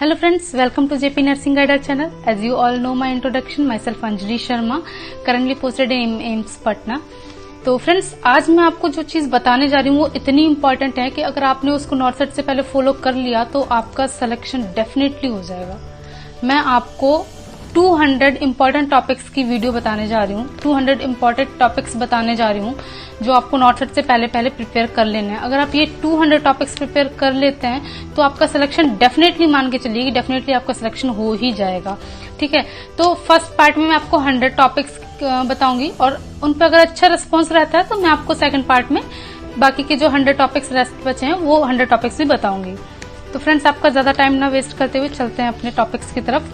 Hello friends, welcome to JP Nursing Guider channel. As you all know my introduction, myself Anjali Sharma, currently posted in AIIMS Patna. तो friends आज मैं आपको जो चीज बताने जा रही हूँ वो इतनी इम्पोर्टेंट है कि अगर आपने उसको नॉर्सेट से पहले फॉलो कर लिया तो आपका सिलेक्शन डेफिनेटली हो जाएगा. मैं आपको 200 इम्पोर्टेंट टॉपिक्स की वीडियो बताने जा रही हूँ, 200 इम्पोर्टेंट टॉपिक्स बताने जा रही हूँ जो आपको नॉर्सेट से पहले प्रिपेयर कर लेने हैं. अगर आप ये 200 टॉपिक्स प्रिपेयर कर लेते हैं तो आपका सिलेक्शन डेफिनेटली मान के चलिएगी, डेफिनेटली आपका सिलेक्शन हो ही जाएगा. ठीक है, तो फर्स्ट पार्ट में मैं आपको 100 टॉपिक्स बताऊंगी और उन पर अगर अच्छा रिस्पॉन्स रहता है तो मैं आपको सेकंड पार्ट में बाकी के जो 100 टॉपिक्स रेस्ट बचे हैं वो 100 टॉपिक्स भी बताऊंगी. तो फ्रेंड्स आपका ज्यादा टाइम ना वेस्ट करते हुए चलते हैं अपने टॉपिक्स की तरफ.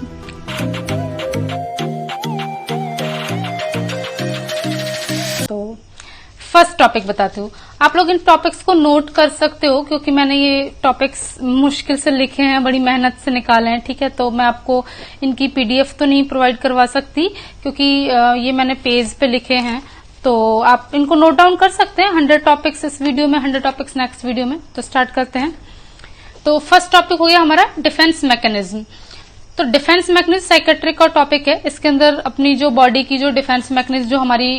तो फर्स्ट टॉपिक बताती हूँ. आप लोग इन टॉपिक्स को नोट कर सकते हो क्योंकि मैंने ये टॉपिक्स मुश्किल से लिखे हैं, बड़ी मेहनत से निकाले हैं. ठीक है, तो मैं आपको इनकी पीडीएफ तो नहीं प्रोवाइड करवा सकती क्योंकि ये मैंने पेज पे लिखे हैं. तो आप इनको नोट डाउन कर सकते हैं. 100 टॉपिक्स इस वीडियो में, 100 टॉपिक्स नेक्स्ट वीडियो में. तो स्टार्ट करते हैं. तो फर्स्ट टॉपिक हो गया हमारा डिफेंस मैकेनिज्म. तो डिफेंस मैकेनिज्म साइकेट्रिक का टॉपिक है. इसके अंदर अपनी जो बॉडी की जो डिफेंस मैकेनिज्म जो हमारी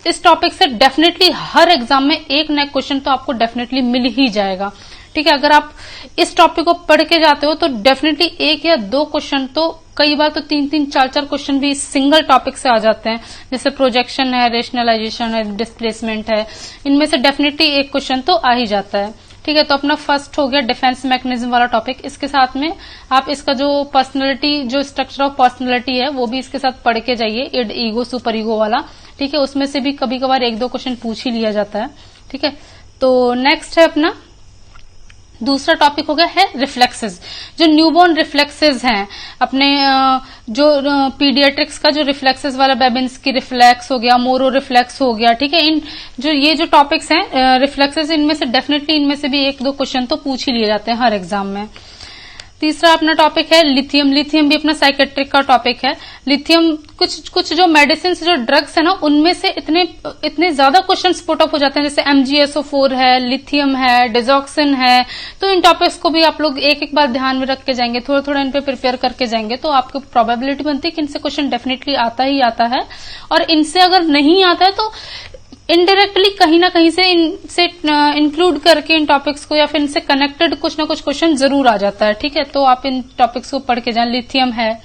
इस टॉपिक से डेफिनेटली हर एग्जाम में एक नया क्वेश्चन तो आपको डेफिनेटली मिल ही जाएगा. ठीक है, अगर आप इस टॉपिक को पढ़ के जाते हो तो डेफिनेटली एक या दो क्वेश्चन तो, कई बार तो 3-3, 4-4 क्वेश्चन भी इस सिंगल टॉपिक से आ जाते हैं. जैसे प्रोजेक्शन है, रेशनलाइजेशन है, डिस्प्लेसमेंट है, इनमें से डेफिनेटली एक क्वेश्चन तो आ ही जाता है. ठीक है, तो अपना फर्स्ट हो गया डिफेंस मैकेनिज्म वाला टॉपिक. इसके साथ में आप इसका जो पर्सनैलिटी, जो स्ट्रक्चर ऑफ पर्सनैलिटी है वो भी इसके साथ पढ़ के जाइए. इड, ईगो, सुपर ईगो वाला. ठीक है, उसमें से भी कभी कभार 1-2 क्वेश्चन पूछ ही लिया जाता है. ठीक है, तो नेक्स्ट है अपना दूसरा टॉपिक हो गया है रिफ्लेक्सेस. जो न्यूबॉर्न रिफ्लेक्सेस हैं अपने, जो पीडियाट्रिक्स का जो रिफ्लेक्सेस वाला, बेबिन्स्की रिफ्लेक्स हो गया, मोरो रिफ्लेक्स हो गया. ठीक है, इन ये जो टॉपिक्स हैं रिफ्लेक्सेस, इनमें से डेफिनेटली इनमें से भी 1-2 क्वेश्चन तो पूछ ही लिए जाते हैं हर एग्जाम में. तीसरा अपना टॉपिक है लिथियम. लिथियम भी अपना साइकेट्रिक का टॉपिक है. लिथियम कुछ जो मेडिसिन, जो ड्रग्स है ना, उनमें से इतने ज्यादा क्वेश्चंस पुट अप हो जाते हैं. जैसे MgSO4 है, लिथियम है, डिजॉक्सिन है. तो इन टॉपिक्स को भी आप लोग एक बार ध्यान में रख के जाएंगे, थोड़ा थोड़ा इन पे प्रिपेयर करके जाएंगे तो आपको प्रोबेबिलिटी बनती है कि इनसे क्वेश्चन डेफिनेटली आता ही आता है. और इनसे अगर नहीं आता है तो इनडायरेक्टली कहीं ना कहीं से इनसे इंक्लूड करके इन टॉपिक्स को या फिर इनसे कनेक्टेड कुछ ना कुछ क्वेश्चन जरूर आ जाता है. ठीक है, तो आप इन टॉपिक्स को पढ़ के जाएं. लिथियम है.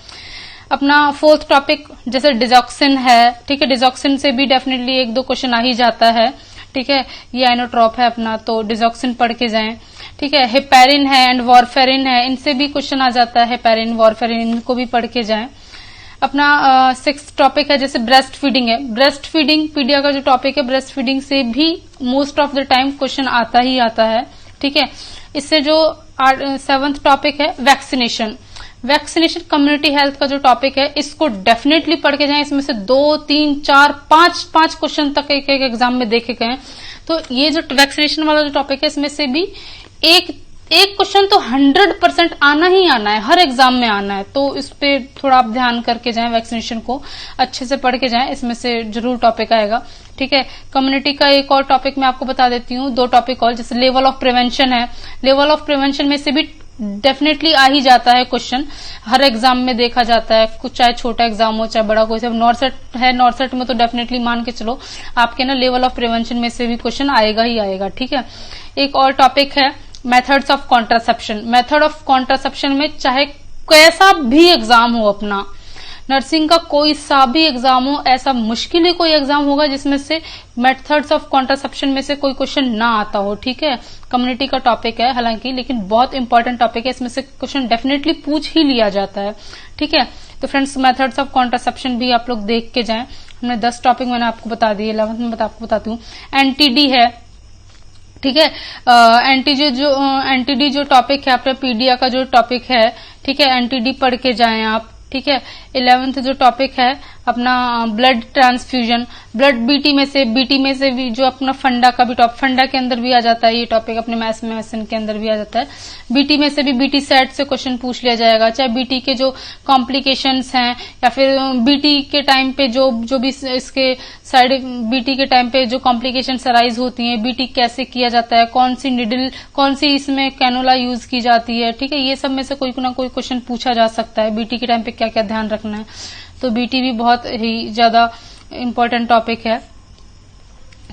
अपना फोर्थ टॉपिक जैसे डिजॉक्सिन है. ठीक है, डिजॉक्सिन से भी डेफिनेटली 1-2 क्वेश्चन आ ही जाता है. ठीक है, ये आइनोट्रॉप है अपना, तो डिजॉक्सिन पढ़ के जाएं. ठीक है, हेपेरिन है एंड वॉरफेरिन है, इनसे भी क्वेश्चन आ जाता है. हेपेरिन, वॉरफेरिन, इनको भी पढ़ के जाएं. अपना 6th टॉपिक है जैसे ब्रेस्ट फीडिंग है. ब्रेस्ट फीडिंग पीडिया का जो टॉपिक है, ब्रेस्ट फीडिंग से भी most of the time question आता ही आता है. ठीक है, इससे जो 7th टॉपिक है वैक्सीनेशन. वैक्सीनेशन कम्युनिटी हेल्थ का जो टॉपिक है, इसको डेफिनेटली पढ़ के जाएं. इसमें से 2, 3, 4, 5 क्वेश्चन तक एक एग्जाम में देखे गए. तो ये जो वैक्सीनेशन वाला जो टॉपिक है, इसमें से भी एक क्वेश्चन तो 100% आना ही आना है, हर एग्जाम में आना है. तो इस पे थोड़ा आप ध्यान करके जाएं, वैक्सीनेशन को अच्छे से पढ़ के जाएं, इसमें से जरूर टॉपिक आएगा. ठीक है, कम्युनिटी का एक और टॉपिक मैं आपको बता देती हूँ, 2 टॉपिक और. जैसे लेवल ऑफ प्रिवेंशन है. लेवल ऑफ प्रिवेंशन में से भी डेफिनेटली आ ही जाता है क्वेश्चन, हर एग्जाम में देखा जाता है. कुछ चाहे छोटा एग्जाम हो चाहे बड़ा, कोई सब नॉर्सेट है, नॉर्सेट में तो डेफिनेटली मान के चलो आपके ना लेवल ऑफ प्रिवेंशन में से भी क्वेश्चन आएगा ही आएगा. ठीक है, एक और टॉपिक है methods of contraception. Method of contraception में चाहे कैसा भी एग्जाम हो अपना, नर्सिंग का कोई सा भी एग्जाम हो, ऐसा मुश्किल ही कोई एग्जाम होगा जिसमें से मेथड्स ऑफ कॉन्ट्रासेप्शन में से कोई क्वेश्चन ना आता हो. ठीक है, कम्युनिटी का टॉपिक है हालांकि, लेकिन बहुत इंपॉर्टेंट टॉपिक है. इसमें से क्वेश्चन डेफिनेटली पूछ ही लिया जाता है. ठीक है, तो फ्रेंड्स मेथड्स ऑफ कॉन्ट्रासेप्शन भी आप लोग देख के जाएं. हमने 10 टॉपिक मैंने आपको बता दिए. 11th में आपको बताती हूँ. एनटीडी है. ठीक है, एनटीडी जो टॉपिक है अपने पीडिया का जो टॉपिक है. ठीक है, एनटीडी पढ़ के जाएं आप. ठीक है, 11th जो टॉपिक है अपना ब्लड ट्रांसफ्यूजन, ब्लड बीटी में से भी जो अपना फंडा का भी टॉपिक, फंडा के अंदर भी आ जाता है ये टॉपिक, अपने मैथ्स में के अंदर भी आ जाता है। बीटी में से भी बीटी सेट से क्वेश्चन पूछ लिया जाएगा, चाहे बीटी के जो कॉम्प्लिकेशंस हैं या फिर बीटी के टाइम पे जो भी इसके साइड, बीटी के टाइम पे जो कॉम्प्लिकेशंस अराइज होती हैं, बीटी कैसे किया जाता है, कौन सी निडल, कौन सी इसमें कैनोला यूज की जाती है, ठीक है, ये सब में से कोई ना कोई क्वेश्चन पूछा जा सकता है। बीटी के टाइम पे क्या क्या ध्यान रखना है, तो बीटी भी बहुत ही ज्यादा इंपॉर्टेंट टॉपिक है,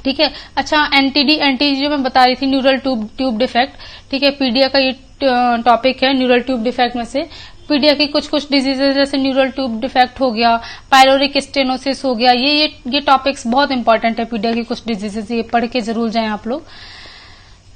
ठीक है। अच्छा, एनटीडी जो मैं बता रही थी, न्यूरल ट्यूब डिफेक्ट, ठीक है, पीडिया का ये टॉपिक है न्यूरल ट्यूब डिफेक्ट में से। पीडिया की कुछ डिजीजेज जैसे न्यूरल ट्यूब डिफेक्ट हो गया, पायलोरिक स्टेनोसिस हो गया, ये टॉपिक्स बहुत इंपॉर्टेंट है। पीडिया की कुछ डिजीजेज ये पढ़ के जरूर जाएं आप लोग।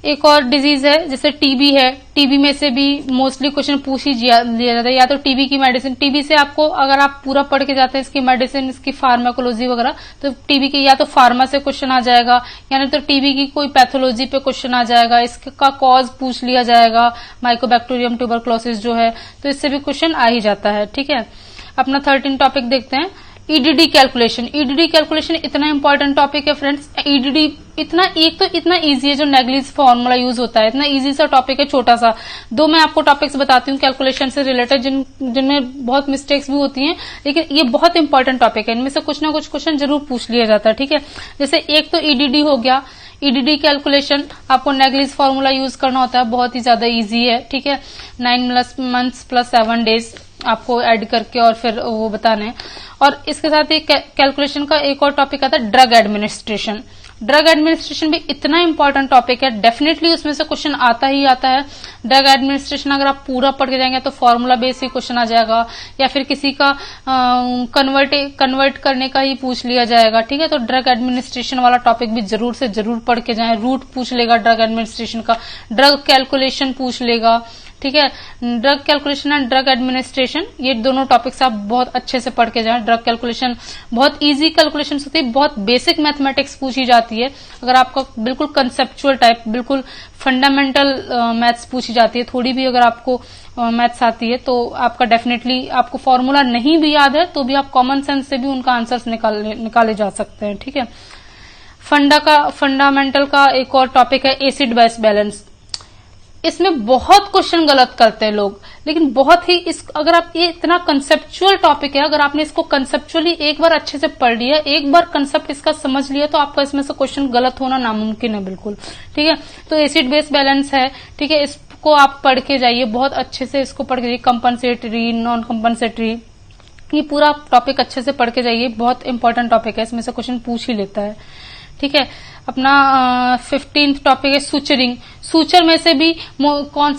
एक और डिजीज है जैसे टीबी है, टीबी में से भी मोस्टली क्वेश्चन पूछ ही लिया जाता है, या तो टीबी की मेडिसिन, टीबी से आपको अगर आप पूरा पढ़ के जाते हैं इसकी मेडिसिन, इसकी फार्माकोलॉजी वगैरह, तो टीबी की या तो फार्मा से क्वेश्चन आ जाएगा, यानी तो टीबी की कोई पैथोलॉजी पे क्वेश्चन आ जाएगा, इसका कॉज पूछ लिया जाएगा, माइकोबैक्टीरियम ट्यूबरक्लोसिस जो है, तो इससे भी क्वेश्चन आ ही जाता है, ठीक है। अपना 13 टॉपिक देखते हैं, ईडीडी कैलकुलेशन। ईडीडी कैलकुलेशन इतना इंपॉर्टेंट टॉपिक है फ्रेंड्स। ईडीडी इतना इजी है, जो नेग्लिज फॉर्मूला यूज होता है, इतना इजी सा टॉपिक है, छोटा सा। दो मैं आपको टॉपिक्स बताती हूँ कैलकुलेशन से रिलेटेड, जिनमें बहुत मिस्टेक्स भी होती हैं, लेकिन ये बहुत इंपॉर्टेंट टॉपिक है, इनमें से कुछ ना कुछ क्वेश्चन जरूर पूछ लिया जाता है, ठीक है। जैसे एक तो ईडीडी हो गया, ईडीडी कैलकुलेशन आपको नेग्लिज फॉर्मूला यूज करना होता है, बहुत ही ज्यादा इजी है, ठीक है। 9 months + 7 days आपको ऐड करके और फिर वो बताना है। और इसके साथ ही कैलकुलेशन का एक और टॉपिक आता है ड्रग एडमिनिस्ट्रेशन। ड्रग एडमिनिस्ट्रेशन भी इतना इंपॉर्टेंट टॉपिक है, डेफिनेटली उसमें से क्वेश्चन आता ही आता है। ड्रग एडमिनिस्ट्रेशन अगर आप पूरा पढ़ के जाएंगे तो फॉर्मूला बेस ही क्वेश्चन आ जाएगा, या फिर किसी का कन्वर्ट करने का ही पूछ लिया जाएगा, ठीक है। तो ड्रग एडमिनिस्ट्रेशन वाला टॉपिक भी जरूर से जरूर पढ़ के जाएं। रूट पूछ लेगा ड्रग एडमिनिस्ट्रेशन का, ड्रग कैलकुलेशन पूछ लेगा, ठीक है। Drug calculation and drug administration, ये दोनों टॉपिक्स आप बहुत अच्छे से पढ़ के जाएं। ड्रग कैलकुलेशन बहुत इजी कैलकुलेशन होती है, बहुत बेसिक मैथमेटिक्स पूछी जाती है। अगर आपका बिल्कुल कंसेप्चुअल टाइप, बिल्कुल फंडामेंटल मैथ्स पूछी जाती है, थोड़ी भी अगर आपको मैथ्स आती है, तो आपका डेफिनेटली, आपको फॉर्मूला नहीं भी याद है तो भी आप कॉमन सेंस से भी उनका आंसर्स निकाले जा सकते हैं, ठीक है। फंडामेंटल का एक और टॉपिक है एसिड बेस बैलेंस। इसमें बहुत क्वेश्चन गलत करते हैं लोग, लेकिन बहुत ही अगर आप, ये इतना कंसेप्चुअल टॉपिक है, अगर आपने इसको कंसेप्चुअली एक बार अच्छे से पढ़ लिया, एक बार कंसेप्ट इसका समझ लिया, तो आपका इसमें से क्वेश्चन गलत होना नामुमकिन है, बिल्कुल, ठीक है। तो एसिड बेस बैलेंस है, ठीक है, इसको आप पढ़ के जाइए, बहुत अच्छे से इसको पढ़ के जाइए। कंपनसेटरी, नॉन कंपनसेटरी, ये पूरा टॉपिक अच्छे से पढ़ के जाइए, बहुत इंपॉर्टेंट टॉपिक है, इसमें से क्वेश्चन पूछ ही लेता है, ठीक है। अपना 15th टॉपिक है सूचरिंग। सूचर में से भी कौन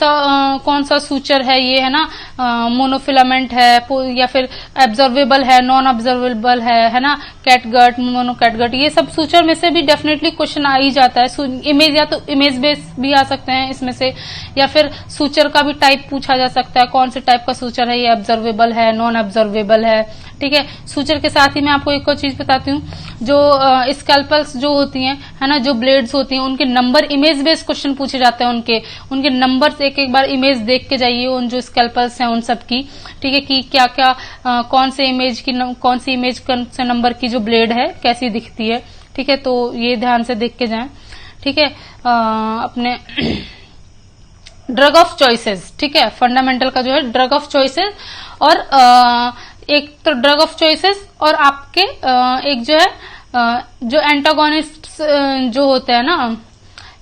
सा सूचर है, ये है ना, मोनोफिलामेंट है या फिर एब्जॉर्वेबल है, नॉन ऑब्जर्वेबल है ना, कैटगट, मोनो कैटगट, ये सब सूचर में से भी डेफिनेटली क्वेश्चन आ ही जाता है। इमेज, या तो इमेज बेस भी आ सकते हैं इसमें से, या फिर सूचर का भी टाइप पूछा जा सकता है, कौन से टाइप का सूचर है, ये ऑब्जर्वेबल है, नॉन ऑब्जर्वेबल है, ठीक है। सूचर के साथ ही मैं आपको एक और चीज बताती हूँ, जो स्कैल्पल्स जो होती हैं, है ना, जो ब्लेड्स होती हैं, उनके नंबर, इमेज बेस्ड क्वेश्चन पूछे जाते हैं, उनके नंबर्स एक बार इमेज देख के जाइए उन जो स्कैल्पल्स हैं उन सब की, ठीक है, कि क्या क्या कौन सी इमेज से नंबर की जो ब्लेड है कैसी दिखती है, ठीक है। तो ये ध्यान से देख के जाएं, ठीक है। अपने ड्रग ऑफ चॉइसेस, ठीक है, फंडामेंटल का जो है ड्रग ऑफ चॉइसेस, और एक तो ड्रग ऑफ चॉइसेस, और आपके एक जो है जो एंटागोनिस्ट जो होते हैं ना,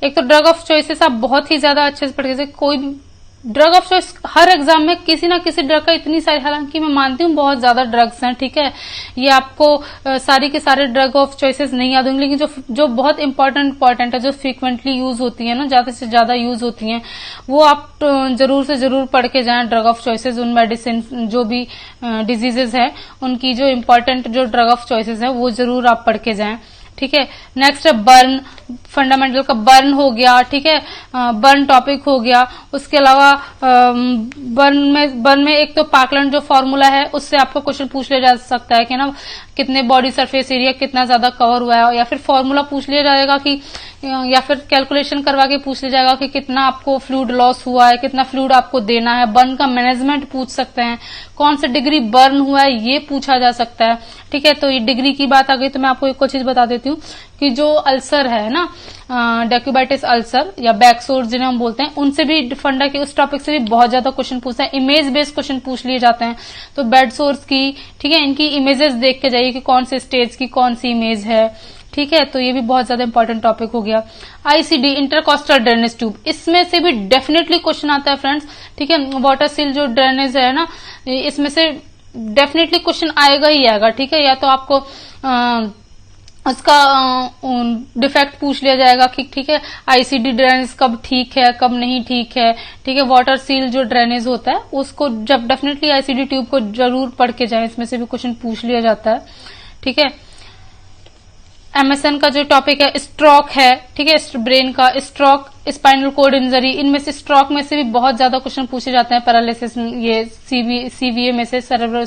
एक तो ड्रग ऑफ चॉइसेस आप बहुत ही ज्यादा अच्छे से पढ़ के, कोई drug of choice her exam में किसी ना किसी ड्रग का, इतनी सारी, हालांकि मैं मानती हूँ बहुत ज्यादा ड्रग्स हैं, ठीक है, ये आपको सारी के सारे ड्रग ऑफ चॉइसेस नहीं याद होंगे, लेकिन जो बहुत इंपॉर्टेंट है, जो फ्रीक्वेंटली यूज होती है ना, ज्यादा से ज्यादा यूज होती हैं, वो आप जरूर से जरूर पढ़ के जाएं। ड्रग ऑफ चॉइसेस, उन मेडिसिन जो भी डिजीजेज है, उनकी जो इम्पोर्टेंट जो ड्रग ऑफ चॉइसेस है वो जरूर आप पढ़ के जाएं, ठीक है। नेक्स्ट है बर्न, फंडामेंटल का बर्न हो गया, ठीक है, बर्न टॉपिक हो गया। उसके अलावा बर्न में एक तो पार्कलैंड जो फॉर्मूला है उससे आपको क्वेश्चन पूछ लिया जा सकता है कि ना कितने बॉडी सरफेस एरिया कितना ज्यादा कवर हुआ है, या फिर फॉर्मूला पूछ लिया जाएगा कि, या फिर कैलकुलेशन करवा के पूछ लिया जाएगा कि कितना आपको फ्लूइड लॉस हुआ है, कितना फ्लूइड आपको देना है। बर्न का मैनेजमेंट पूछ सकते हैं, कौन सा डिग्री बर्न हुआ है ये पूछा जा सकता है, ठीक है। तो ये डिग्री की बात आ गई तो मैं आपको एक और चीज बता देती हूँ कि जो अल्सर है ना, डेक्यूबाइटिस अल्सर या बैक सोर्स जिन्हें हम बोलते हैं, उनसे भी फंडा के उस टॉपिक से भी बहुत ज्यादा क्वेश्चन पूछते हैं। इमेज बेस्ड क्वेश्चन पूछ लिए जाते हैं। तो बेड सोर्स की, ठीक है, इनकी इमेजेस देख के जाइए कि कौन से स्टेज की कौन सी इमेज है, ठीक है। तो ये भी बहुत ज्यादा इंपॉर्टेंट टॉपिक हो गया। आईसीडी, इंटरकॉस्टल ड्रेनेज ट्यूब, इसमें से भी डेफिनेटली क्वेश्चन आता है फ्रेंड्स, ठीक है। वाटर सील जो ड्रेनेज है ना, इसमें से डेफिनेटली क्वेश्चन आएगा ही आएगा, ठीक है। या तो आपको उसका डिफेक्ट पूछ लिया जाएगा कि, ठीक है, आईसीडी ड्रेनेज कब ठीक है कब नहीं ठीक है, ठीक है। वाटर सील जो ड्रेनेज होता है उसको जब डेफिनेटली आईसीडी ट्यूब को जरूर पढ़ के जाए, इसमें से भी क्वेश्चन पूछ लिया जाता है, ठीक है। एमएसएन का जो टॉपिक है स्ट्रोक है, ठीक है, ब्रेन का स्ट्रोक, स्पाइनल कोड इंजरी, इनमें से स्ट्रोक में से भी बहुत ज्यादा क्वेश्चन पूछे जाते हैं। पैरालिसिस, ये सीवीए में से सेरेब्रल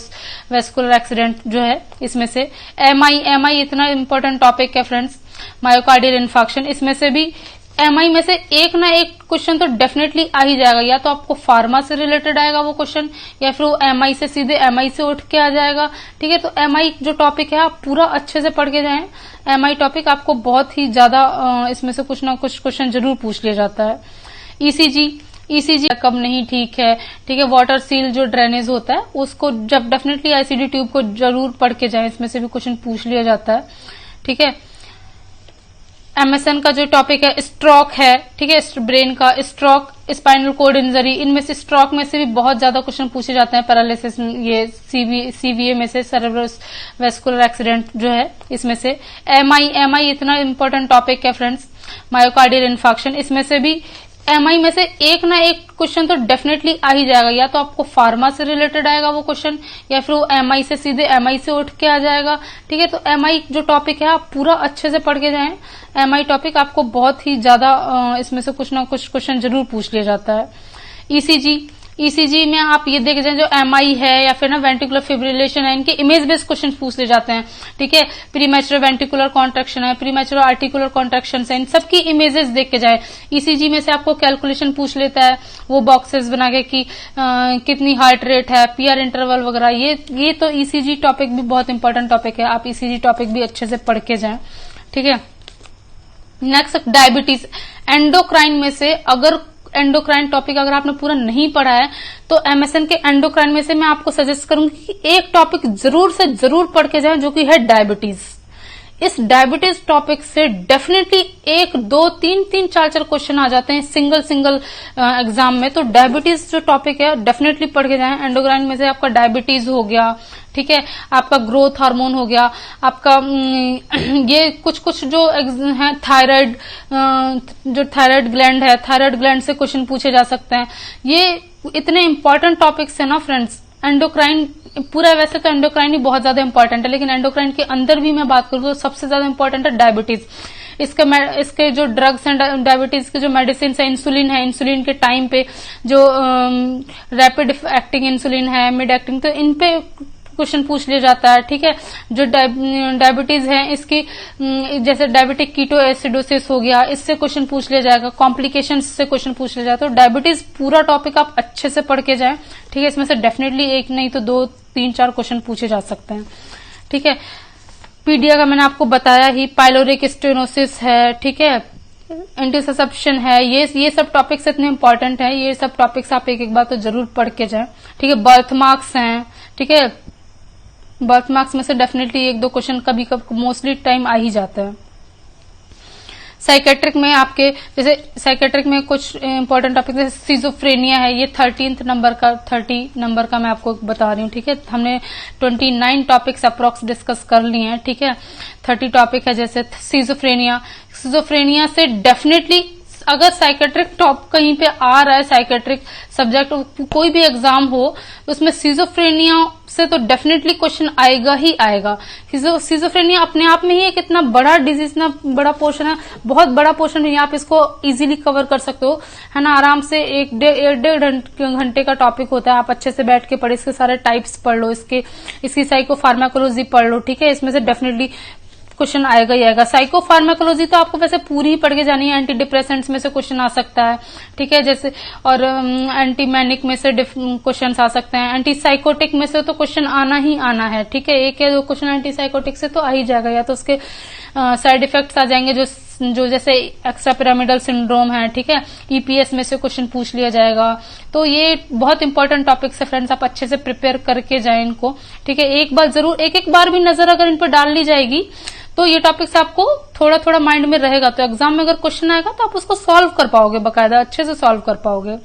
वेस्कुलर एक्सीडेंट जो है इसमें से। एमआई इतना इंपॉर्टेंट टॉपिक है फ्रेंड्स, मायोकार्डियल इन्फार्क्शन, इसमें से भी एमआई में से एक ना एक क्वेश्चन तो डेफिनेटली आ ही जाएगा। या तो आपको फार्मा से रिलेटेड आएगा वो क्वेश्चन, या फिर वो एमआई से सीधे एमआई से उठ के आ जाएगा, ठीक है। तो एमआई जो टॉपिक है आप पूरा अच्छे से पढ़ के जाएं। एमआई टॉपिक आपको बहुत ही ज्यादा इसमें से कुछ ना कुछ क्वेश्चन जरूर पूछ लिया जाता है। ईसीजी कब नहीं ठीक है, ठीक है। वाटर सील जो ड्रेनेज होता है उसको जब डेफिनेटली आईसीडी ट्यूब को जरूर पढ़ के जाएं, इसमें से भी क्वेश्चन पूछ लिया जाता है, ठीक है। एमएसएन का जो टॉपिक है स्ट्रोक है, ठीक है, ब्रेन का स्ट्रोक, स्पाइनल कोड इंजरी, इनमें से स्ट्रोक में से भी बहुत ज्यादा क्वेश्चन पूछे जाते हैं। पैरालिसिस, ये सीवीए में से सेरेब्रल वेस्कुलर एक्सीडेंट जो है इसमें से। एमआई इतना इंपॉर्टेंट टॉपिक है फ्रेंड्स, मायोकार्डियल इन्फार्क्शन, इसमें से भी एमआई में से एक ना एक क्वेश्चन तो डेफिनेटली आ ही जाएगा। या तो आपको फार्मा से रिलेटेड आएगा वो क्वेश्चन, या फिर वो एमआई से सीधे एमआई से उठ के आ जाएगा, ठीक है। तो एमआई जो टॉपिक है आप पूरा अच्छे से पढ़ के जाएं। एमआई टॉपिक आपको बहुत ही ज्यादा इसमें से कुछ ना कुछ क्वेश्चन जरूर पूछ लिया जाता है। ईसीजी में आप ये देख जाए जो एमआई है या फिर ना वेंट्रिकुलर फिब्रिलेशन है, इनके इमेज बेस्ड क्वेश्चन पूछ ले जाते हैं, ठीक है। प्रीमैच्योर वेंट्रिकुलर कॉन्ट्रैक्शन है, प्रीमैच्योर आर्टिकुलर कॉन्ट्रैक्शन है, इन सबकी इमेजेस देख के जाए। ईसीजी में से आपको कैलकुलेशन पूछ लेता है, वो बॉक्सेस बना के कि कितनी हार्ट रेट है, पीआर इंटरवल वगैरह। ये तो ईसीजी टॉपिक भी बहुत इंपॉर्टेंट टॉपिक है, आप ईसीजी टॉपिक भी अच्छे से पढ़ के जाए, ठीक है। नेक्स्ट डायबिटीज, एंडोक्राइन में से अगर एंडोक्राइन टॉपिक अगर आपने पूरा नहीं पढ़ा है तो एमएसएन के एंडोक्राइन में से मैं आपको सजेस्ट करूंगी कि एक टॉपिक जरूर से जरूर पढ़ के जाएं, जो कि है डायबिटीज। इस डायबिटीज टॉपिक से डेफिनेटली 1, 2, 3, 4 क्वेश्चन आ जाते हैं सिंगल एग्जाम में। तो डायबिटीज जो टॉपिक है डेफिनेटली पढ़ के जाएं। एंडोक्राइन में से आपका डायबिटीज हो गया, ठीक है, आपका ग्रोथ हार्मोन हो गया, आपका ये कुछ जो है थायराइड, जो थायराइड ग्लैंड है, थायराइड ग्लैंड से क्वेश्चन पूछे जा सकते हैं। ये इतने इंपॉर्टेंट टॉपिक्स है ना फ्रेंड्स। एंडोक्राइन पूरा, वैसे तो एंडोक्राइन ही बहुत ज्यादा इंपॉर्टेंट है, लेकिन एंडोक्राइन के अंदर भी मैं बात करूं तो सबसे ज्यादा इंपॉर्टेंट है डायबिटीज। इसके जो ड्रग्स हैं, डायबिटीज के जो मेडिसिन है, इंसुलिन के टाइम पे जो रैपिड एक्टिंग इंसुलिन है, मिड एक्टिंग, तो इन पे क्वेश्चन पूछ लिया जाता है, ठीक है। जो डायबिटीज है इसकी, जैसे डायबिटिक कीटो एसिडोसिस हो गया, इससे क्वेश्चन पूछ लिया जाएगा, कॉम्प्लिकेशंस से क्वेश्चन पूछ लिया जाता है। तो डायबिटीज पूरा टॉपिक आप अच्छे से पढ़ के जाएं, ठीक है। इसमें से डेफिनेटली एक नहीं तो 2, 3, 4 क्वेश्चन पूछे जा सकते हैं, ठीक है। पीडिया का मैंने आपको बताया ही, पाइलोरिक स्टेनोसिस है, ठीक है, एंटीससेप्शन है, ये सब टॉपिक्स इतने इंपॉर्टेंट है, ये सब टॉपिक्स आप एक बार तो जरूर पढ़ के जाएं, ठीक है। बर्थ मार्क्स हैं, ठीक है, बर्थ मार्क्स में से डेफिनेटली 1-2 क्वेश्चन कभी मोस्टली टाइम आ ही जाता है। साइकेट्रिक में आपके, जैसे साइकेट्रिक में कुछ इंपॉर्टेंट टॉपिक जैसे सिजोफ्रेनिया है, ये 30 नंबर का मैं आपको बता रही हूँ, ठीक है। हमने 29 टॉपिक्स अप्रोक्स डिस्कस कर लिए हैं, ठीक है। 30 टॉपिक है, जैसे सिजोफ्रेनिया से डेफिनेटली अगर साइकेट्रिक टॉप कहीं पे आ रहा है, साइकेट्रिक सब्जेक्ट कोई भी एग्जाम हो, उसमें सिजोफ्रेनिया से तो डेफिनेटली क्वेश्चन आएगा ही आएगा। सिजोफ्रेनिया अपने आप में ही एक इतना बड़ा डिजीज, इतना बड़ा पोर्शन है, बहुत बड़ा पोर्शन है, आप इसको इजीली कवर कर सकते हो, है ना, आराम से। एक डेढ़ घंटे का टॉपिक होता है, आप अच्छे से बैठ के पढ़े, इसके सारे टाइप्स पढ़ लो, इसकी साइको फार्माकोलॉजी पढ़ लो, ठीक है, इसमें से डेफिनेटली क्वेश्चन आएगा ही आएगा। साइको फार्माकोलॉजी तो आपको वैसे पूरी ही पढ़ के जानी है, एंटी डिप्रेसेंट्स में से क्वेश्चन आ सकता है, ठीक है, जैसे, और एंटी मैनिक में से क्वेश्चन आ सकते हैं, एंटी साइकोटिक में से तो क्वेश्चन आना ही आना है, ठीक है, एक या दो क्वेश्चन एंटी साइकोटिक से तो आ ही जाएगा, या तो उसके साइड इफेक्ट्स आ जाएंगे जो जैसे एक्स्ट्रा पिरामिडल सिंड्रोम है, ठीक है, ईपीएस में से क्वेश्चन पूछ लिया जाएगा। तो ये बहुत इंपॉर्टेंट टॉपिक्स है फ्रेंड्स, आप अच्छे से प्रिपेयर करके जाएं इनको, ठीक है। एक बार जरूर, एक बार भी नजर अगर इन पर डाल ली जाएगी तो ये टॉपिक्स आपको थोड़ा थोड़ा माइंड में रहेगा, तो एग्जाम में अगर क्वेश्चन आएगा तो आप उसको सॉल्व कर पाओगे, बकायदा अच्छे से सॉल्व कर पाओगे,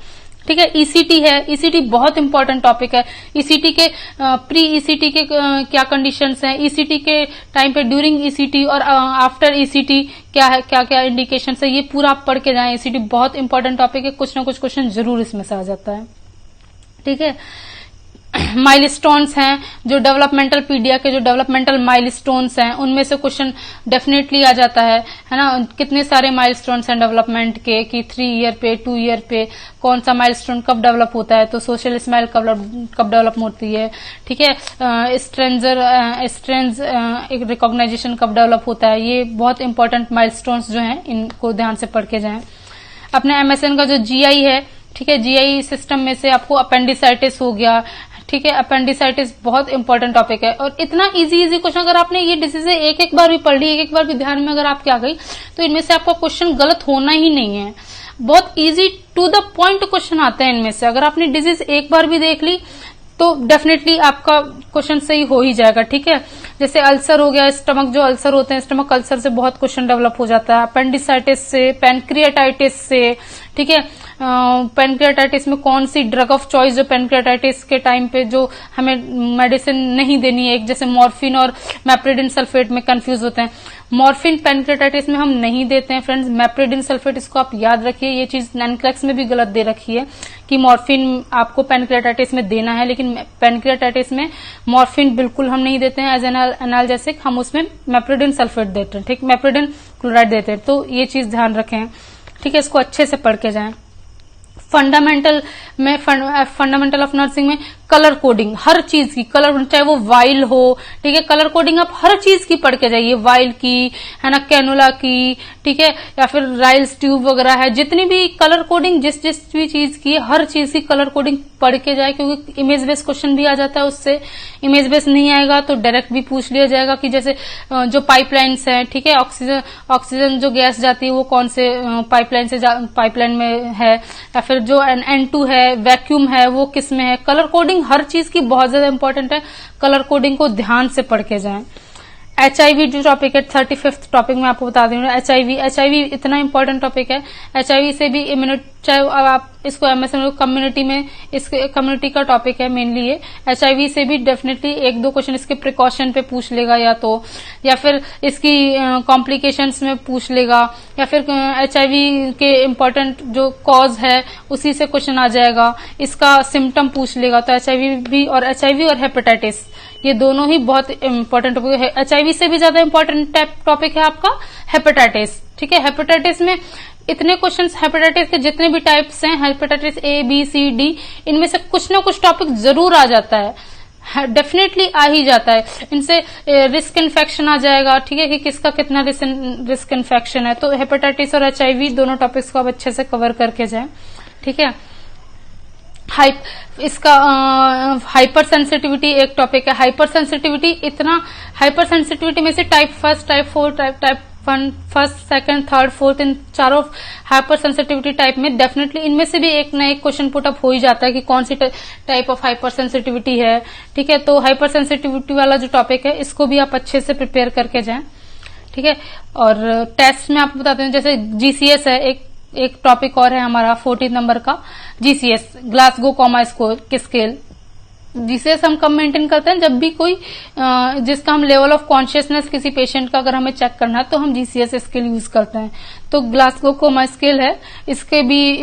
ठीक है। ईसीटी है, ईसीटी बहुत इंपॉर्टेंट टॉपिक है। ईसीटी के प्री ईसीटी के क्या कंडीशंस हैं, ईसीटी के टाइम पे, ड्यूरिंग ईसीटी और आफ्टर ईसीटी क्या है, क्या क्या इंडिकेशंस है, ये पूरा आप पढ़ के जाएं। ईसीटी बहुत इंपॉर्टेंट टॉपिक है, कुछ ना कुछ क्वेश्चन जरूर इसमें से आ जाता है, ठीक है। माइलस्टोन्स हैं, जो डेवलपमेंटल पीडिया के जो डेवलपमेंटल माइलस्टोन्स हैं, उनमें से क्वेश्चन डेफिनेटली आ जाता है ना। कितने सारे माइलस्टोन्स हैं डेवलपमेंट के, कि 3 ईयर पे, 2 ईयर पे कौन सा माइलस्टोन कब डेवलप होता है, तो सोशल स्माइल कब डेवलप होती है, ठीक है, स्ट्रेंज एक रिकॉग्नाइजेशन कब डेवलप होता है। ये बहुत इंपॉर्टेंट माइलस्टोन्स जो हैं, इनको ध्यान से पढ़ के जाएं। अपने एमएसएन का जो जीआई है, ठीक है, जीआई सिस्टम में से आपको अपेंडिसाइटिस हो गया, ठीक है, अपेंडिसाइटिस बहुत इंपॉर्टेंट टॉपिक है। और इतना इजी क्वेश्चन, अगर आपने ये डिजीज एक बार भी पढ़ ली, एक बार भी ध्यान में अगर आपके आ गई, तो इनमें से आपका क्वेश्चन गलत होना ही नहीं है। बहुत easy to the point question आते हैं इनमें से। अगर आपने डिजीज एक बार भी देख ली तो डेफिनेटली आपका क्वेश्चन सही हो ही जाएगा, ठीक है। जैसे अल्सर हो गया, स्टमक जो अल्सर होते हैं, स्टमक अल्सर से बहुत क्वेश्चन डेवलप हो जाता है। अपेंडिसाइटिस से, पैनक्रियाटाइटिस से, ठीक है, पैनक्रियाटाइटिस में कौन सी ड्रग ऑफ चॉइस जो पैनक्रियाटाइटिस के टाइम पे जो हमें मेडिसिन नहीं देनी है, एक जैसे मॉर्फिन और मैप्रिडिन सल्फेट में कंफ्यूज होते हैं। मॉर्फिन पैनक्रियाटाइटिस में हम नहीं देते हैं फ्रेंड्स, मैप्रिडिन सल्फेट, इसको आप याद रखिए। ये चीज नैनक्लेक्स में भी गलत दे रखी है कि मॉर्फिन आपको पैनक्रियाटाइटिस में देना है, लेकिन पैनक्रियाटाइटिस में मॉर्फिन बिल्कुल हम नहीं देते हैं एज एन एनाल्जेसिक, हम उसमें मैप्रिडिन सल्फेट देते हैं, ठीक, मैप्रिडिन क्लोराइड देते हैं। तो ये चीज ध्यान रखें, ठीक है, इसको अच्छे से पढ़ के जाएं। फंडामेंटल में, फंडामेंटल ऑफ नर्सिंग में कलर कोडिंग, हर चीज की कलर, चाहे वो वाइल हो, ठीक है, कलर कोडिंग आप हर चीज की पढ़ के जाइए, वाइल की, है ना, कैनुला की, ठीक है, या फिर राइल्स ट्यूब वगैरह है, जितनी भी कलर कोडिंग जिस भी चीज की, हर चीज की कलर कोडिंग पढ़ के जाए, क्योंकि इमेज बेस्ड क्वेश्चन भी आ जाता है उससे। इमेज बेस्ड नहीं आएगा तो डायरेक्ट भी पूछ लिया जाएगा कि जैसे जो पाइपलाइन्स है, ठीक है, ऑक्सीजन जो गैस जाती है वो कौन से पाइपलाइन में है, या फिर जो N2 है, वैक्यूम है, वो किस में है। कलर कोडिंग हर चीज की बहुत ज्यादा इंपॉर्टेंट है, कलर कोडिंग को ध्यान से पढ़ के जाएं। HIV जो टॉपिक है, 35th टॉपिक में आपको बता दूं, HIV इतना इंपॉर्टेंट टॉपिक है। HIV से भी इम्यूनिटी, चाहे आप इसको एमएसएन कम्युनिटी में, इसके कम्युनिटी का टॉपिक है मेनली ये। HIV से भी डेफिनेटली 1-2 क्वेश्चन इसके प्रिकॉशन पे पूछ लेगा, या फिर इसकी कॉम्प्लिकेशंस में पूछ लेगा, या फिर HIV के इम्पोर्टेंट जो कॉज है उसी से क्वेश्चन आ जाएगा, इसका सिम्टम पूछ लेगा। तो HIV और हेपेटाइटिस, ये दोनों ही बहुत इंपॉर्टेंट टॉपिक है। HIV से भी ज्यादा इंपॉर्टेंट टॉपिक है आपका हेपेटाइटिस, ठीक है। हेपेटाइटिस में इतने क्वेश्चंस, हेपेटाइटिस के जितने भी टाइप्स हैं, hepatitis A, B, C, D, इनमें से कुछ ना कुछ टॉपिक जरूर आ जाता है, डेफिनेटली आ ही जाता है। इनसे रिस्क इन्फेक्शन आ जाएगा, ठीक है, कि किसका कितना रिस्क इन्फेक्शन है। तो हेपेटाइटिस और HIV दोनों टॉपिक्स को आप अच्छे से कवर करके जाएं, ठीक है। इसका हाइपर सेंसिटिविटी एक टॉपिक है। हाइपर सेंसिटिविटी में से type 1, type 4, type 1, first, second, third, fourth, इन चारों हाइपर सेंसिटिविटी टाइप में डेफिनेटली इनमें से भी एक ना एक क्वेश्चन पुटअप हो ही जाता है कि कौन सी टाइप ऑफ हाइपर सेंसिटिविटी है, ठीक है। तो हाइपर सेंसिटिविटी वाला जो टॉपिक है, इसको भी आप अच्छे से प्रिपेयर करके जाएं, ठीक है। और टेस्ट में आपको बताते हैं, जैसे GCS है, एक टॉपिक और है हमारा 14 नंबर का GCS, Glasgow comma scale, GCS हम कब मेंटेन करते हैं, जब भी कोई जिसका हम लेवल ऑफ कॉन्शियसनेस किसी पेशेंट का अगर हमें चेक करना है तो हम जीसीएस स्केल यूज करते हैं। तो ग्लासगो कोमा स्केल है, इसके भी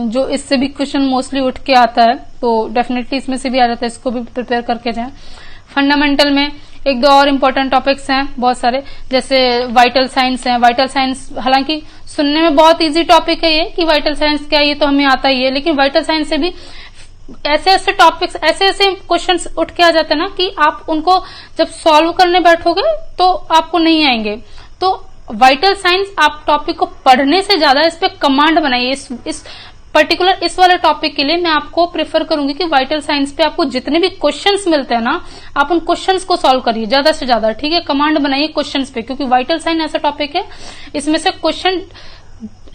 जो इससे भी क्वेश्चन मोस्टली उठ के आता है, तो डेफिनेटली इसमें से भी आ जाता है, इसको भी प्रिपेयर करके जाएं। फंडामेंटल में एक दो और इम्पोर्टेंट टॉपिक्स हैं बहुत सारे, जैसे वाइटल साइंस है। वाइटल साइंस हालांकि सुनने में बहुत इजी टॉपिक है ये कि वाइटल साइंस क्या है, ये तो हमें आता ही है, लेकिन वाइटल साइंस से भी ऐसे ऐसे टॉपिक्स, ऐसे ऐसे क्वेश्चंस उठ के आ जाते हैं ना कि आप उनको जब सॉल्व करने बैठोगे तो आपको नहीं आएंगे। तो वाइटल साइंस आप टॉपिक को पढ़ने से ज्यादा इस पे कमांड बनाइए। इस पर्टिकुलर इस वाले टॉपिक के लिए मैं आपको प्रेफर करूंगी कि वाइटल साइंस पे आपको जितने भी क्वेश्चंस मिलते हैं ना, आप उन क्वेश्चंस को सॉल्व करिए ज्यादा से ज्यादा, ठीक है। कमांड बनाइए क्वेश्चंस पे, क्योंकि वाइटल साइंस ऐसा टॉपिक है, इसमें से क्वेश्चन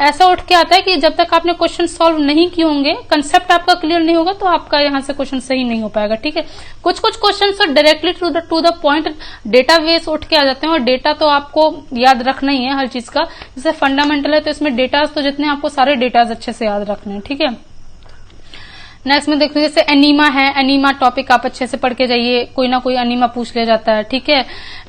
ऐसा उठ के आता है कि जब तक आपने क्वेश्चन सॉल्व नहीं किए होंगे, कंसेप्ट आपका क्लियर नहीं होगा, तो आपका यहां से क्वेश्चन सही नहीं हो पाएगा, ठीक है। कुछ कुछ क्वेश्चन तो directly to the point database उठ के आ जाते हैं, और डेटा तो आपको याद रखना ही है हर चीज का। जैसे फंडामेंटल है तो इसमें डेटाज तो जितने आपको सारे डेटाज अच्छे से याद रखने हैं, ठीक है। नेक्स्ट में देखते हैं जैसे एनीमा है, एनीमा टॉपिक आप अच्छे से पढ़ के जाइए, कोई ना कोई एनीमा पूछ ले जाता है, ठीक है।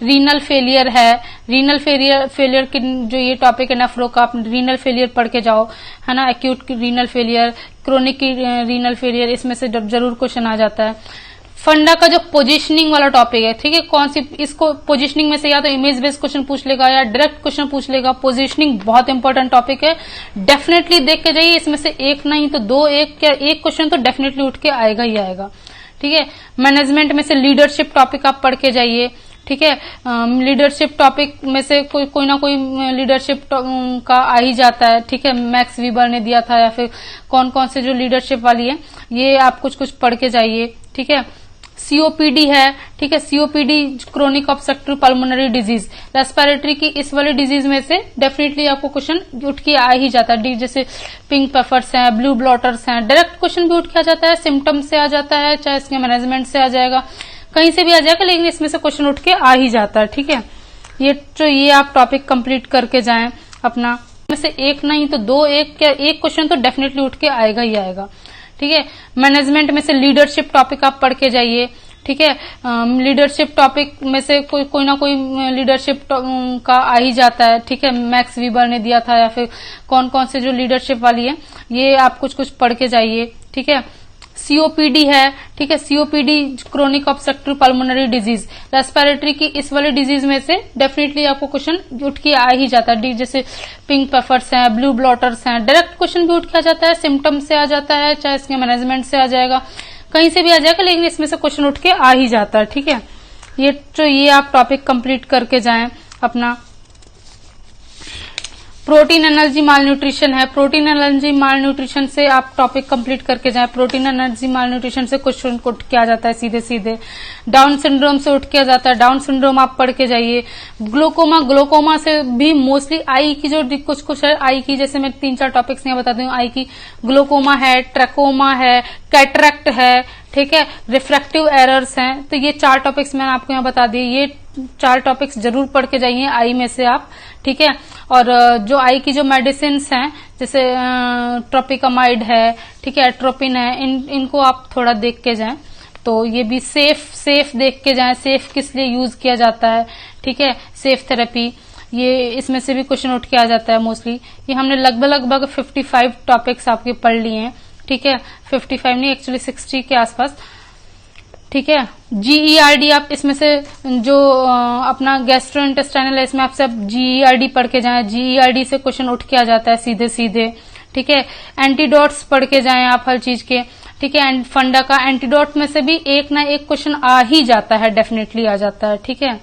रीनल फेलियर है, रीनल फेलियर की जो ये टॉपिक है नेफ्रो का, आप रीनल फेलियर पढ़ के जाओ, है ना। Acute renal failure, chronic renal failure, इसमें से जरूर क्वेश्चन आ जाता है। फंडा का जो पोजीशनिंग वाला टॉपिक है, ठीक है, कौन सी, इसको पोजीशनिंग में से या तो इमेज बेस्ड क्वेश्चन पूछ लेगा या डायरेक्ट क्वेश्चन पूछ लेगा। पोजीशनिंग बहुत इंपॉर्टेंट टॉपिक है, डेफिनेटली देख के जाइए, इसमें से एक नहीं तो दो, एक क्वेश्चन तो डेफिनेटली उठ के आएगा ही आएगा, ठीक है। मैनेजमेंट में से लीडरशिप टॉपिक आप पढ़ के जाइए, ठीक है। लीडरशिप टॉपिक में से कोई ना कोई लीडरशिप का आ ही जाता है, ठीक है। मैक्स वीबर ने दिया था, या फिर कौन कौन से जो लीडरशिप वाली है, ये आप कुछ कुछ पढ़ के जाइए, ठीक है। सीओपीडी है, ठीक है। COPD chronic obstructive pulmonary disease, respiratory की इस वाली डिजीज में से डेफिनेटली आपको क्वेश्चन उठ के आ ही जाता है। जैसे पिंक पेपर्स हैं, ब्लू ब्लॉटर्स हैं, डायरेक्ट क्वेश्चन भी उठ के आ जाता है, सिम्टम से आ जाता है, चाहे इसके मैनेजमेंट से आ जाएगा, कहीं से भी आ जाएगा, लेकिन इसमें से क्वेश्चन उठ के आ ही जाता है, ठीक है। ये आप टॉपिक कंप्लीट करके जाएं अपना, में से एक नहीं तो दो, एक क्वेश्चन तो डेफिनेटली उठ के आएगा ही आएगा, ठीक है। मैनेजमेंट में से लीडरशिप टॉपिक आप पढ़ के जाइए, ठीक है। लीडरशिप टॉपिक में से कोई ना कोई लीडरशिप का आ ही जाता है, ठीक है। मैक्स वीबर ने दिया था, या फिर कौन कौन से जो लीडरशिप वाली है, ये आप कुछ कुछ पढ़ के जाइए, ठीक है। सीओपीडी है, ठीक है। COPD chronic obstructive pulmonary disease, respiratory की इस वाली डिजीज में से डेफिनेटली आपको क्वेश्चन उठ के आ ही जाता है। जैसे पिंक पेपर्स हैं, ब्लू ब्लॉटर्स हैं, डायरेक्ट क्वेश्चन भी उठ के आ जाता है, सिम्टम से आ जाता है, चाहे इसके मैनेजमेंट से आ जाएगा, कहीं से भी आ जाएगा, लेकिन इसमें से क्वेश्चन उठ के आ ही जाता है, ठीक है। ये आप टॉपिक कंप्लीट करके जाएं अपना। प्रोटीन एनर्जी माल न्यूट्रिशन है, प्रोटीन एनर्जी माल न्यूट्रिशन से आप टॉपिक कंप्लीट करके जाएं। प्रोटीन एनर्जी माल न्यूट्रिशन से क्वेश्चन उठ के आ जाता है सीधे सीधे। डाउन सिंड्रोम से उठ के आ जाता है, डाउन सिंड्रोम आप पढ़ के जाइए। ग्लोकोमा से भी मोस्टली आई की जो कुछ है, आई की जैसे मैं 3-4 टॉपिक्स यहाँ बता दूं, आई की ग्लोकोमा है, ट्रैकोमा है, कैटरेक्ट है, ठीक है, रिफ्रैक्टिव एरर्स हैं। तो ये 4 टॉपिक्स मैंने आपको यहाँ बता दिए, ये 4 टॉपिक्स जरूर पढ़ के जाइए आई में से आप, ठीक है। और जो आई की जो मेडिसिन हैं, जैसे ट्रोपिकामाइड है, ठीक है, एट्रोपिन है, इनको आप थोड़ा देख के जाएं। तो ये भी सेफ देख के जाएं, सेफ किस लिए यूज किया जाता है, ठीक है। सेफ थेरेपी, ये इसमें से भी क्वेश्चन उठ के आ जाता है मोस्टली। ये हमने लगभग 55 टॉपिक्स आपके पढ़ लिए हैं, ठीक है। 55 नहीं, एक्चुअली 60 के आसपास, ठीक है। जीईआरडी आप इसमें से जो अपना गैस्ट्रोइंटेस्टाइनल है, इसमें आपसे जीईआरडी पढ़ के जाएं। जीईआरडी से क्वेश्चन उठ के आ जाता है सीधे सीधे, ठीक है। एंटीडोट्स पढ़ के जाएं आप हर चीज के, ठीक है। एंड फंडा का एंटीडोट में से भी एक ना एक क्वेश्चन आ ही जाता है, डेफिनेटली आ जाता है, ठीक है।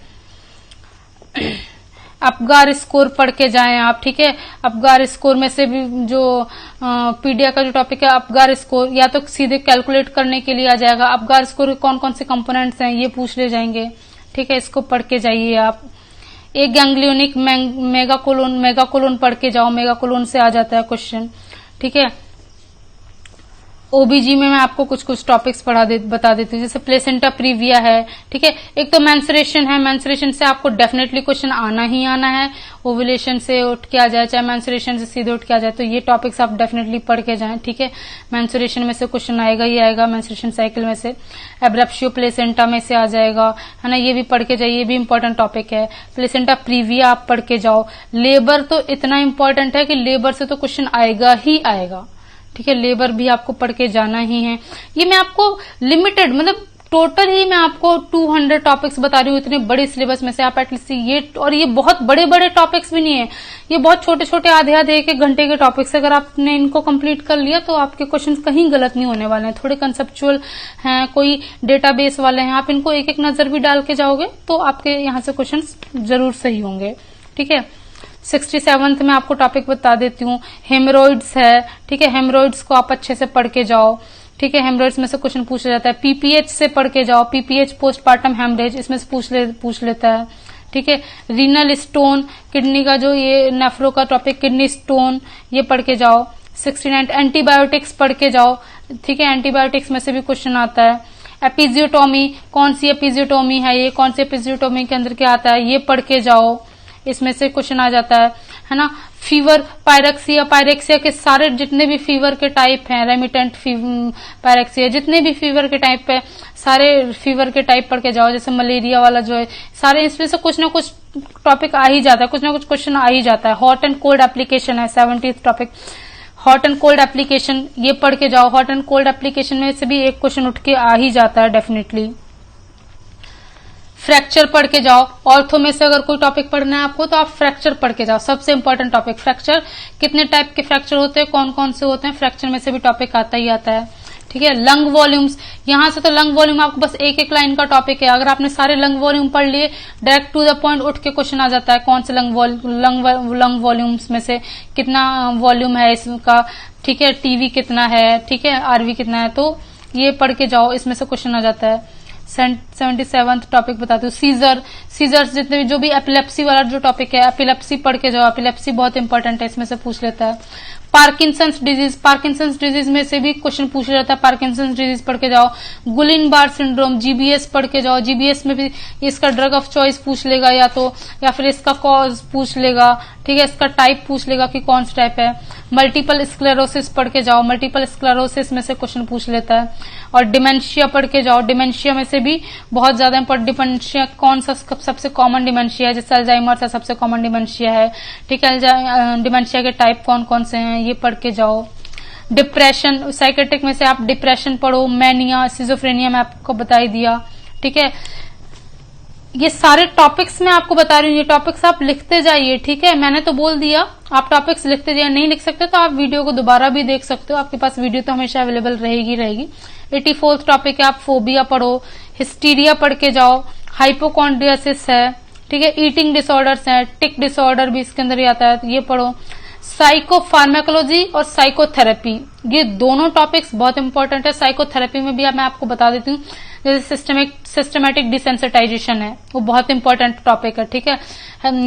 अपगार स्कोर पढ़ के जाएं आप, ठीक है। अपगार स्कोर में से भी जो पीडिया का जो टॉपिक है, अपगार स्कोर या तो सीधे कैलकुलेट करने के लिए आ जाएगा। अपगार स्कोर कौन कौन से कंपोनेंट्स हैं ये पूछ ले जाएंगे, ठीक है। इसको पढ़ के जाइए आप। एक गैंग्लियोनिक मेगाकोलोन पढ़ के जाओ, मेगाकोलोन से आ जाता है क्वेश्चन, ठीक है। ओबीजी में मैं आपको कुछ कुछ टॉपिक्स बता देती हूँ, जैसे प्लेसेंटा प्रीविया है, ठीक है। एक तो मेंस्ट्रुएशन है, मेंस्ट्रुएशन से आपको डेफिनेटली क्वेश्चन आना ही आना है। ओव्यूलेशन से उठ के आ जाए, चाहे मेंस्ट्रुएशन से सीधे उठ के आ जाए, तो ये टॉपिक्स आप डेफिनेटली पढ़ के जाएं, ठीक है। मेंस्ट्रुएशन में से क्वेश्चन आएगा ही आएगा, मेंस्ट्रुएशन साइकिल में से। एब्रप्शियो प्लेसेंटा में से आ जाएगा, है ना, ये भी पढ़ के जाइए, ये भी इंपॉर्टेंट टॉपिक है। प्लेसेंटा प्रीविया आप पढ़ के जाओ। लेबर तो इतना इंपॉर्टेंट है कि लेबर से तो क्वेश्चन आएगा ही आएगा, ठीक है। लेबर भी आपको पढ़ के जाना ही है। ये मैं आपको लिमिटेड, मतलब टोटल ही मैं आपको 200 टॉपिक्स बता रही हूँ इतने बड़े सिलेबस में से। आप एटलीस्ट ये, और ये बहुत बड़े बड़े टॉपिक्स भी नहीं है, ये बहुत छोटे छोटे आधे आधे एक घंटे के टॉपिक्स। अगर आपने इनको कंप्लीट कर लिया तो आपके क्वेश्चंस कहीं गलत नहीं होने वाले हैं। थोड़े कंसेप्चुअल हैं, कोई डेटाबेस वाले हैं, आप इनको एक एक नजर भी डाल के जाओगे तो आपके यहाँ से क्वेश्चंस जरूर सही होंगे, ठीक है। 67th में आपको टॉपिक बता देती हूँ, हेमरोइड्स है, ठीक है। हेमरोइड्स को आप अच्छे से पढ़ के जाओ, ठीक है। हेमरोइड्स में से क्वेश्चन पूछा जाता है। पीपीएच से पढ़ के जाओ, पीपीएच पोस्टपार्टम हेमरेज, इसमें से पूछ लेता है, ठीक है। रीनल स्टोन, किडनी का जो ये नेफ्रो का टॉपिक, किडनी स्टोन, ये पढ़ के जाओ। 69 एंटीबायोटिक्स पढ़ के जाओ, ठीक है। एंटीबायोटिक्स में से भी क्वेश्चन आता है। एपिजियोटोमी, कौन सी एपिजियोटोमी है ये, कौन सी एपिजियोटोमी के अंदर क्या आता है, ये पढ़ के जाओ, इसमें से क्वेश्चन आ जाता है ना। फीवर, पायरेक्सिया, पायरेक्सिया के सारे जितने भी फीवर के टाइप हैं, रेमिटेंट पायरेक्सिया, जितने भी फीवर के टाइप है, सारे फीवर के टाइप पढ़ के जाओ। जैसे मलेरिया वाला जो है, सारे इसमें से कुछ ना कुछ टॉपिक आ ही जाता है, कुछ ना कुछ क्वेश्चन आ ही जाता है। हॉट एंड कोल्ड एप्लीकेशन है 70th topic, hot and cold application, ये पढ़ के जाओ। हॉट एंड कोल्ड एप्लीकेशन में से भी एक क्वेश्चन उठ के आ ही जाता है डेफिनेटली। फ्रैक्चर पढ़ के जाओ। ऑर्थो में से अगर कोई टॉपिक पढ़ना है आपको तो आप फ्रैक्चर पढ़ के जाओ, सबसे इंपॉर्टेंट टॉपिक फ्रैक्चर। कितने टाइप के फ्रैक्चर होते हैं, कौन कौन से होते हैं, फ्रैक्चर में से भी टॉपिक आता ही आता है, ठीक है। लंग वॉल्यूम्स, यहां से तो लंग वॉल्यूम आपको बस एक एक लाइन का टॉपिक है। अगर आपने सारे लंग वॉल्यूम पढ़ लिए, डायरेक्ट टू द पॉइंट उठ के क्वेश्चन आ जाता है, कौन से लंग वॉल्यूम्स में से कितना वॉल्यूम है इसका, ठीक है। टीवी कितना है, ठीक है, आरवी कितना है, तो ये पढ़ के जाओ, इसमें से क्वेश्चन आ जाता है। 77th टॉपिक बताती हूँ, सीजर्स, जितने भी जो भी एपिलेप्सी वाला जो टॉपिक है, एपिलेप्सी पढ़ के जाओ। एपिलेप्सी बहुत इंपॉर्टेंट है, इसमें से पूछ लेता है। पार्किंसंस डिजीज में से भी क्वेश्चन पूछ जाता है, पार्किंसंस डिजीज पढ़ के जाओ। गुलिन बार सिंड्रोम, जीबीएस पढ़ के जाओ। जीबीएस में भी इसका ड्रग ऑफ चॉइस पूछ लेगा या फिर इसका कॉज पूछ लेगा, ठीक है। इसका टाइप पूछ लेगा कि कौन सा टाइप है। मल्टीपल स्क्लेरोसिस पढ़ के जाओ, मल्टीपल स्क्लेरोसिस में से क्वेश्चन पूछ लेता है। और डिमेंशिया पढ़ के जाओ, डिमेंशिया में से भी बहुत ज्यादा इंपॉर्टेंट, डिमेंशिया कौन सा सबसे कॉमन डिमेंशिया है, जैसे अल्जाइमर का सबसे कॉमन डिमेंशिया है, ठीक है। डिमेंशिया के टाइप कौन कौन से हैं, ये पढ़ के जाओ। डिप्रेशन, साइकेट्रिक में से आप डिप्रेशन पढ़ो। मैनिया, सिजोफ्रेनिया में आपको बता ही दिया, ठीक है। ये सारे टॉपिक्स मैं आपको बता रही हूँ, ये टॉपिक्स आप लिखते जाइए, ठीक है। मैंने तो बोल दिया, आप टॉपिक्स लिखते जाइए। नहीं लिख सकते तो आप वीडियो को दोबारा भी देख सकते हो, आपके पास वीडियो तो हमेशा अवेलेबल रहेगी। 84th टॉपिक है, आप फोबिया पढ़ो। हिस्टीरिया पढ़ के जाओ। हाइपोकॉन्ड्रियासिस है, ठीक है। ईटिंग डिसऑर्डर्स है, टिक डिसऑर्डर भी इसके अंदर ही आता है, ये पढ़ो। साइकोफार्मेकोलॉजी और साइकोथेरेपी, ये दोनों टॉपिक्स बहुत इंपॉर्टेंट है। साइकोथेरेपी में भी मैं आपको बता देती हूँ, जैसे सिस्टमेटिक डिसेंसिटाइजेशन है, वो बहुत इंपॉर्टेंट टॉपिक है, ठीक है।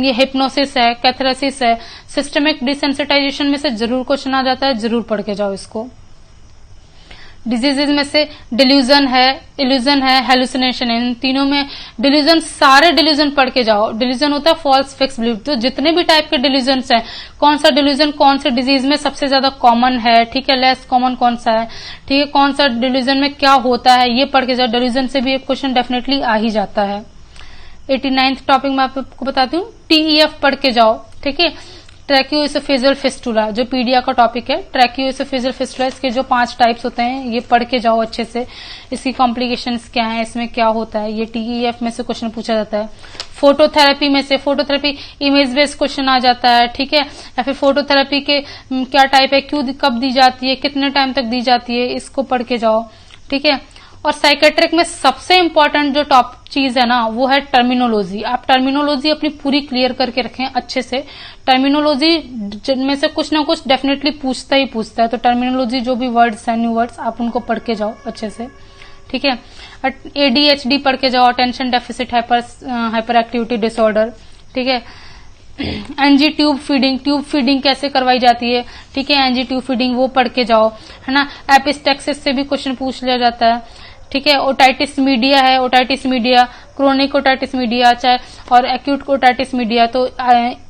ये हिप्नोसिस है, कैथरेसिस है। सिस्टमिक डिसेंसिटाइजेशन में से जरूर क्वेश्चन आ जाता है, जरूर पढ़ के जाओ इसको। डिजीजेज में से डिल्यूजन है, इल्यूजन है, हेलुसिनेशन है। इन तीनों में डिल्यूजन, सारे डिल्यूजन पढ़ के जाओ। डिल्यूजन होता है फॉल्स फिक्स बिलीफ, तो जितने भी टाइप के डिल्यूजन हैं, कौन सा डिल्यूजन कौन से डिजीज में सबसे ज्यादा कॉमन है, ठीक है, लेस कॉमन कौन सा है, ठीक है, कौन सा डिल्यूजन में क्या होता है, ये पढ़ के जाओ। डिल्यूजन से भी एक क्वेश्चन डेफिनेटली आ ही जाता है। 89th टॉपिक में आपको बताती हूँ, टीईएफ पढ़ के जाओ, ठीक है। ट्रैकियोइसोफेजियल फिस्टुला, जो पीडिया का टॉपिक है, ट्रैकियोइसोफेजियल फिस्टुला, इसके जो 5 टाइप्स होते हैं, ये पढ़ के जाओ अच्छे से। इसकी कॉम्प्लिकेशंस क्या है, इसमें क्या होता है, ये टीईएफ में से क्वेश्चन पूछा जाता है। फोटोथेरेपी में से, फोटोथेरेपी इमेज बेस्ड क्वेश्चन आ जाता है, ठीक है। या फिर फोटोथेरेपी के क्या टाइप है, क्यों कब दी जाती है, कितने टाइम तक दी जाती है, इसको पढ़ के जाओ, ठीक है। और साइकेट्रिक में सबसे इंपॉर्टेंट जो टॉप चीज है ना, वो है टर्मिनोलॉजी। आप टर्मिनोलॉजी अपनी पूरी क्लियर करके रखें अच्छे से। टर्मिनोलॉजी में से कुछ ना कुछ डेफिनेटली पूछता ही पूछता है, तो टर्मिनोलॉजी जो भी वर्ड्स है, न्यू वर्ड्स, आप उनको पढ़ के जाओ अच्छे से, ठीक है। एडीएचडी पढ़ के जाओ, attention deficit hyper activity disorder, ठीक है। एनजी ट्यूब फीडिंग कैसे करवाई जाती है, ठीक है, एनजी ट्यूब फीडिंग वो पढ़ के जाओ, है ना। एपिस्टेक्सिस से भी क्वेश्चन पूछ लिया जाता है, ठीक है। ओटाइटिस मीडिया है, otitis media, chronic otitis media चाहे और एक्यूट ओटाइटिस मीडिया, तो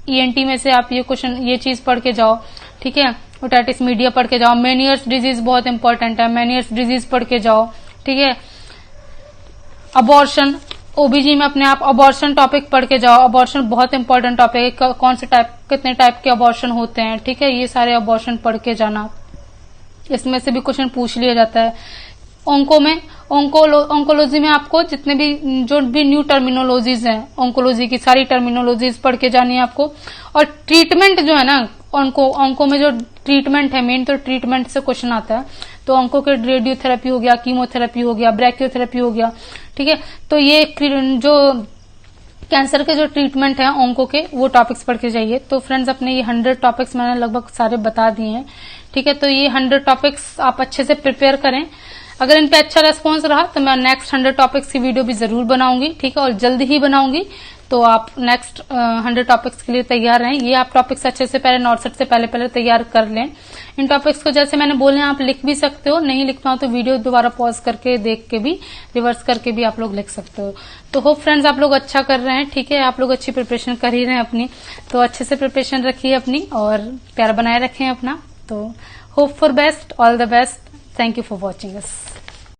ईएनटी में से आप ये चीज पढ़ के जाओ, ठीक है। ओटाइटिस मीडिया पढ़ के जाओ। मेनियर्स डिजीज बहुत इंपॉर्टेंट है, मेनियर्स डिजीज पढ़ के जाओ, ठीक है। अबॉर्शन, ओबीजी में अपने आप अबॉर्शन टॉपिक पढ़ के जाओ। अबॉर्शन बहुत इंपॉर्टेंट टॉपिक है, कौन से टाइप, कितने टाइप के अबॉर्शन होते हैं, ठीक है, ये सारे अबॉर्शन पढ़ के जाना, इसमें से भी क्वेश्चन पूछ लिया जाता है। ऑन्कोलॉजी में आपको जितने भी जो भी न्यू टर्मिनोलॉजीज हैं, ऑन्कोलॉजी की सारी टर्मिनोलॉजीज पढ़ के जानी है आपको। और ट्रीटमेंट जो है ना, ऑन्को में जो ट्रीटमेंट है मेन, तो ट्रीटमेंट से क्वेश्चन आता है। तो ऑन्को के रेडियोथेरेपी हो गया, कीमोथेरेपी हो गया, ब्रैकियोथेरेपी हो गया, ठीक है। तो ये जो कैंसर के जो ट्रीटमेंट है ऑन्को के, वो टॉपिक्स पढ़ के जाइए। तो फ्रेंड्स, अपने ये 100 टॉपिक्स मैंने लगभग सारे बता दिए हैं, ठीक है। तो ये 100 टॉपिक्स आप अच्छे से प्रिपेयर करें। अगर इन पे अच्छा रेस्पॉन्स रहा तो मैं नेक्स्ट 100 टॉपिक्स की वीडियो भी जरूर बनाऊंगी, ठीक है, और जल्द ही बनाऊंगी। तो आप नेक्स्ट 100 टॉपिक्स के लिए तैयार रहें। ये आप टॉपिक्स अच्छे से पहले नोट सेट से पहले तैयार कर लें। इन टॉपिक्स को जैसे मैंने बोले आप लिख भी सकते हो, नहीं लिख पाओ तो वीडियो दोबारा पॉज करके देख के भी, रिवर्स करके भी आप लोग लिख सकते हो। तो होप फ्रेंड्स आप लोग अच्छा कर रहे हैं, ठीक है, आप लोग अच्छी प्रिपरेशन कर ही रहे हैं अपनी। तो अच्छे से प्रिपरेशन रखिए अपनी और प्यार बनाए रखें अपना। तो hope for best, all the best, thank you for watching us.